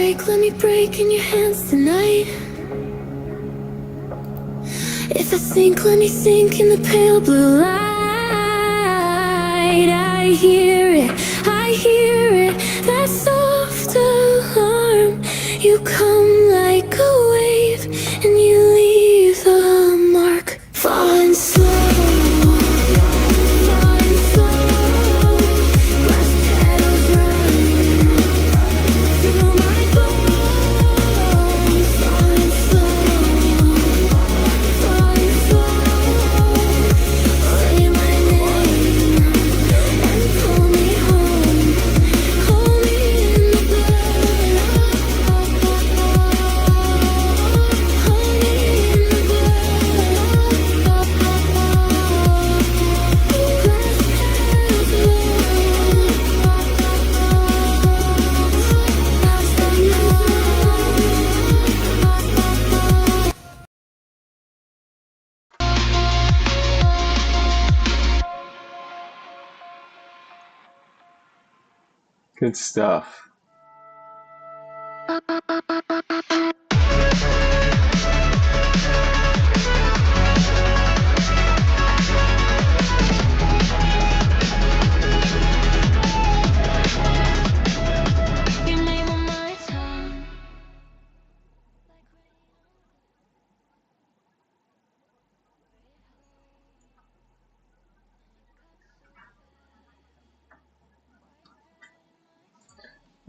let me break in your hands tonight. If I sink, let me sink in the pale blue light. I hear it, that soft alarm. You come like a wave and you leave a mark. Falling slow, falling slow. Glass petals run through my bones. Falling slow, falling slow. Say my name and pull me home. Hold me in the blood. Hold me in the blood. Glass petals Good stuff. your name on my tongue.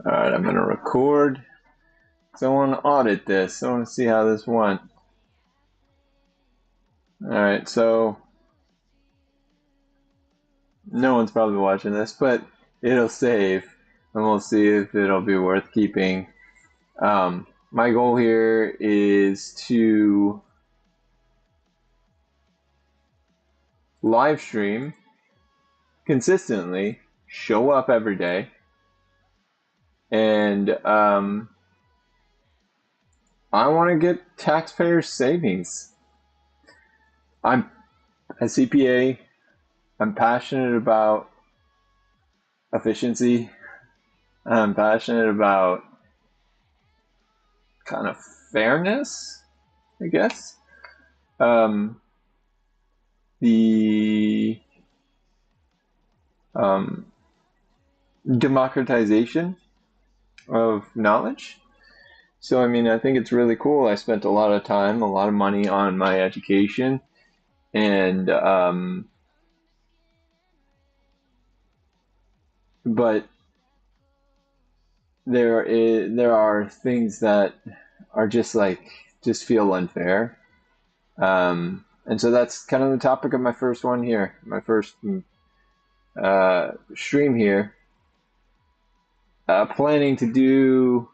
All right, I'm gonna record. So I want to audit this. I want to see how this went. All right, so no one's probably watching this, but it'll save, and we'll see if it'll be worth keeping. My goal here is to live stream consistently, show up every day, and I want to get taxpayer savings. I'm a CPA. I'm passionate about efficiency. I'm passionate about kind of fairness, I guess. The democratization of knowledge. So, I mean, I think it's really cool. I spent a lot of time, a lot of money on my education, and but there are things that are just feel unfair. And so that's kind of the topic of my first one here, my first stream here. Planning to do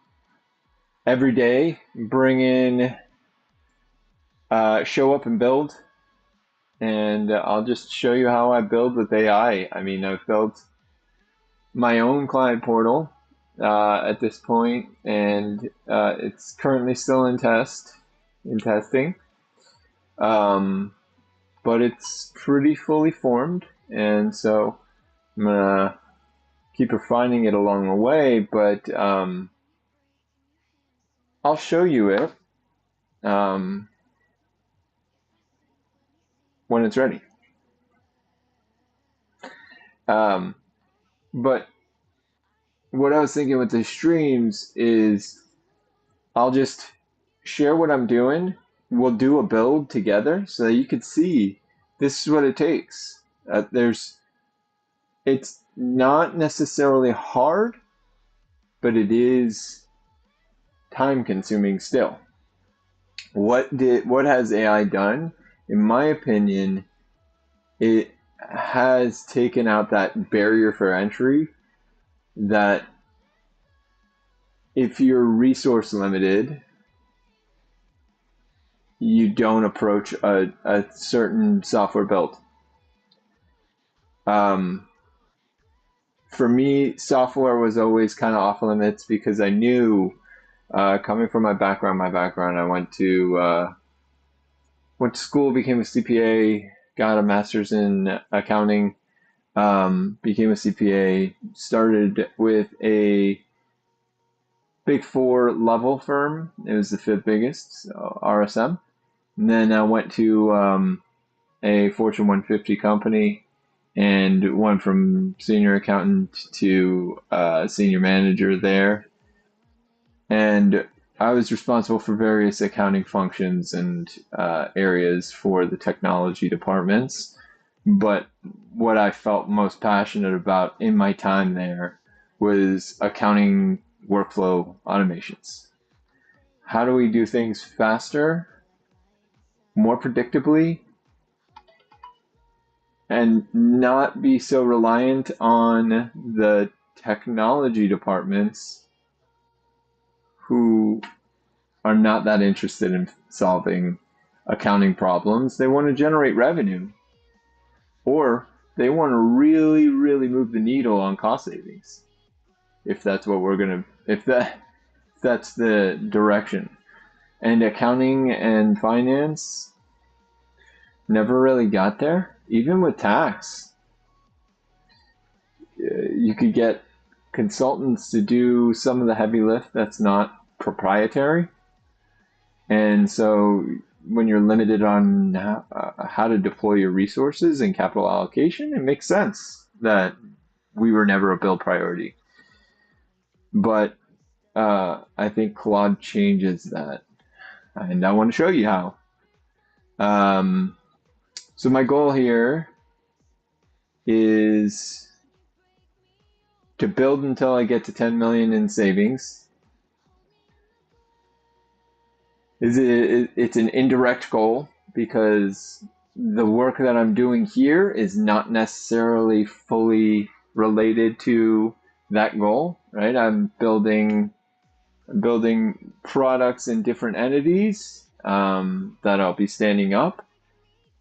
every day, bring in, show up and build, and I'll just show you how I build with AI. I mean, I've built my own client portal at this point, and it's currently still in testing. But it's pretty fully formed, and so I'm gonna keep refining it along the way, but I'll show you it when it's ready. But what I was thinking with the streams is I'll just share what I'm doing. We'll do a build together so that you could see this is what it takes. It's not necessarily hard, but it is time consuming still. What has AI done? In my opinion, it has taken out that barrier for entry that if you're resource limited, you don't approach a certain software build. For me, software was always kind of off limits because I knew, coming from my background, I went to school, became a CPA, got a master's in accounting, became a CPA, started with a Big Four level firm. It was the fifth biggest, so RSM. And then I went to a Fortune 150 company and went from senior accountant to senior manager there. And I was responsible for various accounting functions and areas for the technology departments. But what I felt most passionate about in my time there was accounting workflow automations. How do we do things faster, more predictably, and not be so reliant on the technology departments who are not that interested in solving accounting problems? They want to generate revenue, or they want to really, really move the needle on cost savings. If that's what we're gonna, if that's the direction. And accounting and finance never really got there. Even with tax, you could get consultants to do some of the heavy lift that's not proprietary. And so when you're limited on how to deploy your resources and capital allocation, it makes sense that we were never a build priority. But I think Claude changes that. And I want to show you how. So my goal here is to build until I get to 10 million in savings. It's an indirect goal because the work that I'm doing here is not necessarily fully related to that goal, right? I'm building products in different entities that I'll be standing up.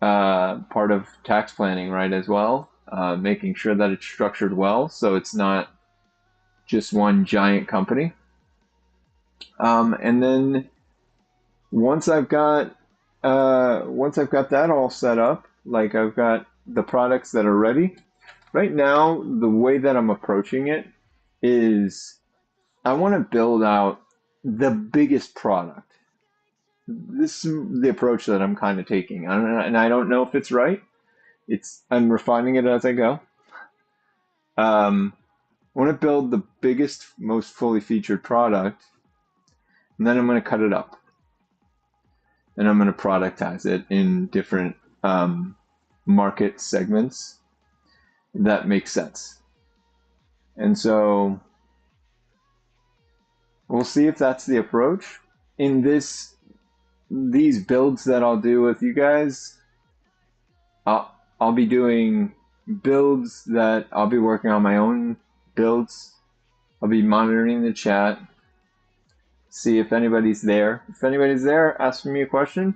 Part of tax planning, right, as well. Making sure that it's structured well so it's not just one giant company. And then once I've got that all set up, like I've got the products that are ready. Right now, the way that I'm approaching it is I want to build out the biggest product. This is the approach that I'm kind of taking, and I don't know if it's right. I'm refining it as I go. I want to build the biggest, most fully featured product, and then I'm going to cut it up, and I'm going to productize it in different market segments that make sense. And so we'll see if that's the approach. In these builds that I'll do with you guys, I'll be doing builds that I'll be working on my own builds. I'll be monitoring the chat, see if anybody's there. If anybody's there, ask me a question.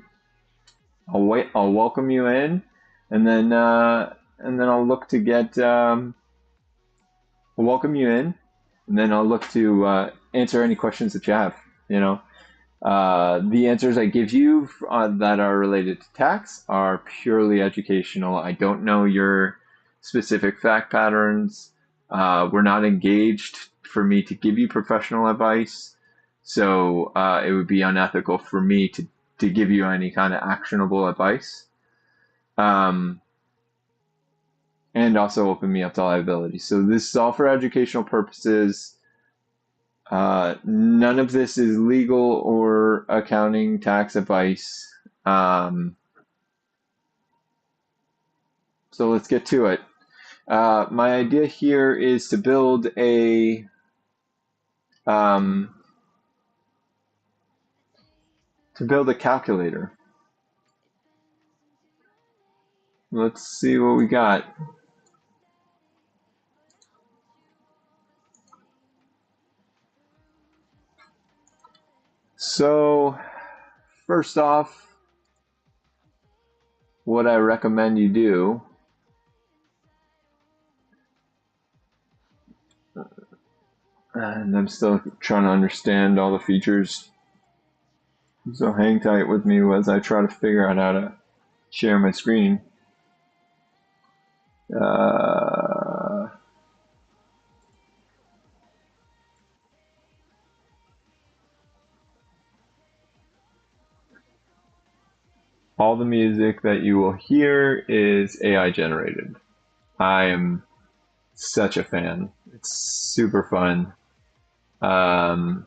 I'll welcome you in, and then I'll look to get I'll welcome you in, and then I'll look to answer any questions that you have. You know, the answers I give you that are related to tax are purely educational. I don't know your specific fact patterns. We're not engaged for me to give you professional advice, so it would be unethical for me to give you any kind of actionable advice. And also open me up to liability. So this is all for educational purposes. None of this is legal or accounting tax advice. So let's get to it. My idea here is to build a calculator. Let's see what we got. So first off, what I recommend you do and I'm still trying to understand all the features, so hang tight with me as I try to figure out how to share my screen. all the music that you will hear is AI generated. I am such a fan. It's super fun. Um,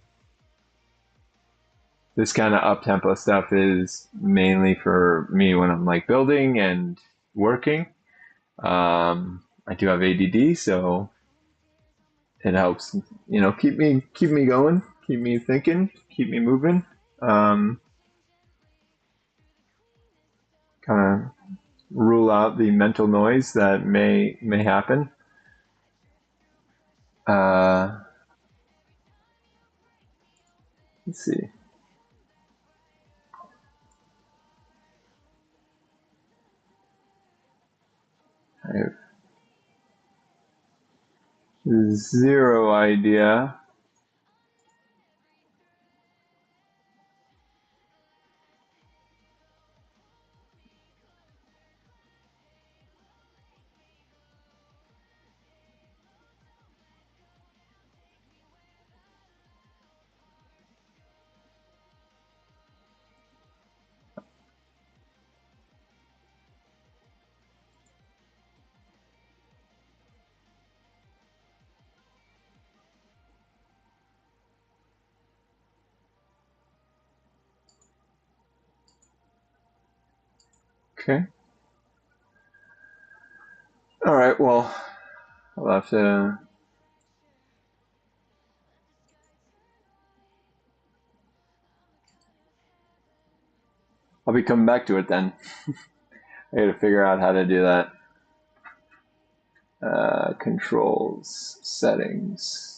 this kind of up-tempo stuff is mainly for me when I'm like building and working. I do have ADD, so it helps, keep me going, keep me thinking, keep me moving. Um, kind of rule out the mental noise that may happen. Uh, let's see. I have zero idea. Okay. All right. Well, I'll have to. I'll be coming back to it then. I got to figure out how to do that. Controls, settings.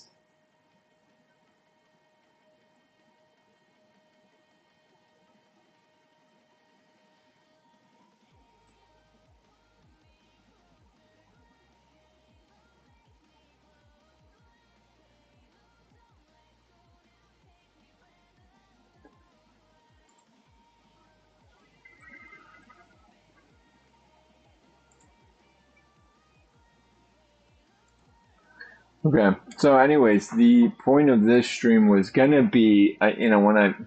Okay. So, anyways, the point of this stream was gonna be, when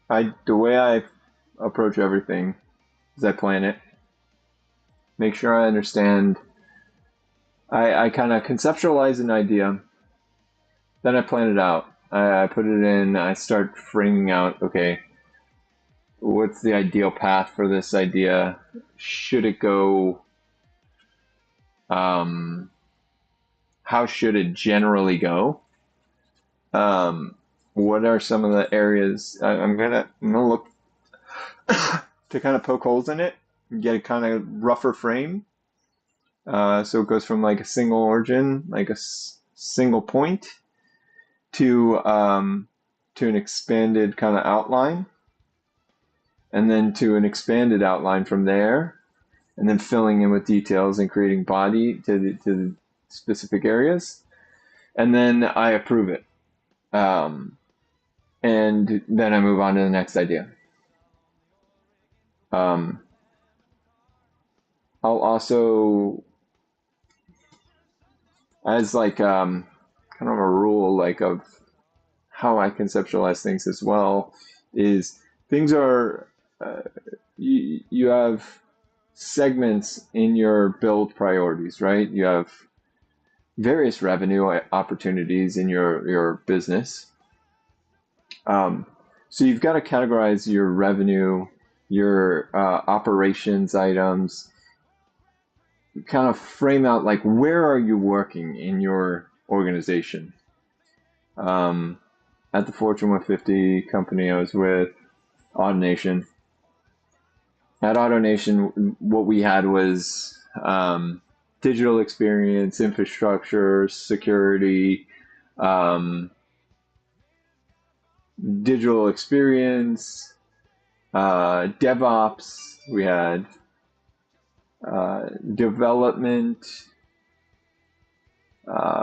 the way I approach everything is I plan it, make sure I understand. I kind of conceptualize an idea, then I plan it out. I put it in. I start framing out. Okay, what's the ideal path for this idea? Should it go? Um, how should it generally go? Um, what are some of the areas I'm gonna look to kind of poke holes in it and get a kind of rougher frame. So it goes from like a single origin, like a single point, to an expanded kind of outline, and then to an expanded outline from there, and then filling in with details and creating body to the specific areas, and then I approve it, and then I move on to the next idea. Um, I'll also, as like kind of a rule like of how I conceptualize things as well, is things are you have segments in your build priorities, right? You have various revenue opportunities in your business. So you've got to categorize your revenue, your operations items, kind of frame out like where are you working in your organization. Um, at the Fortune 150 company I was with, AutoNation. At AutoNation, what we had was digital experience, infrastructure, security, um, digital experience, DevOps. We had development.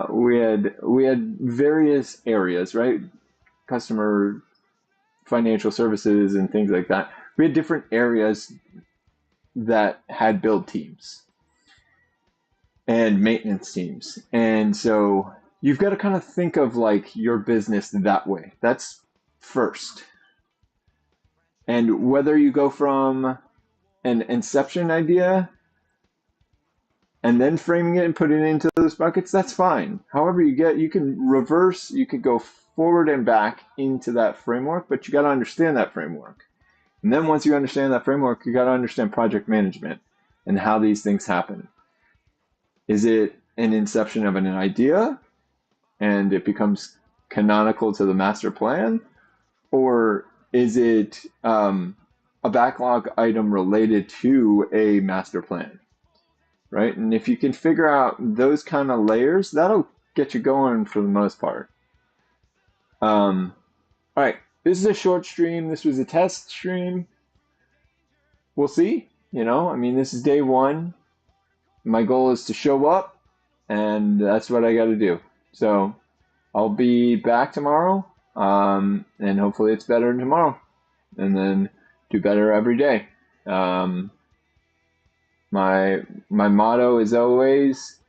We had various areas, right? Customer financial services and things like that. We had different areas that had build teams and maintenance teams. And so you've got to kind of think of like your business that way. That's first. And whether you go from an inception idea and then framing it and putting it into those buckets, that's fine. However you can reverse, you could go forward and back into that framework, but you got to understand that framework. And then once you understand that framework, you got to understand project management and how these things happen. Is it an inception of an idea and it becomes canonical to the master plan? Or is it a backlog item related to a master plan? Right? And if you can figure out those kind of layers, that'll get you going for the most part. All right, this is a short stream. This was a test stream. We'll see. I mean, this is day one. My goal is to show up, and that's what I got to do. So I'll be back tomorrow, and hopefully it's better than tomorrow, and then do better every day. My motto is always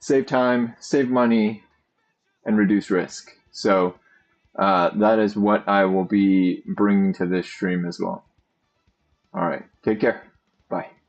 save time, save money, and reduce risk. So that is what I will be bringing to this stream as well. All right, take care. Bye.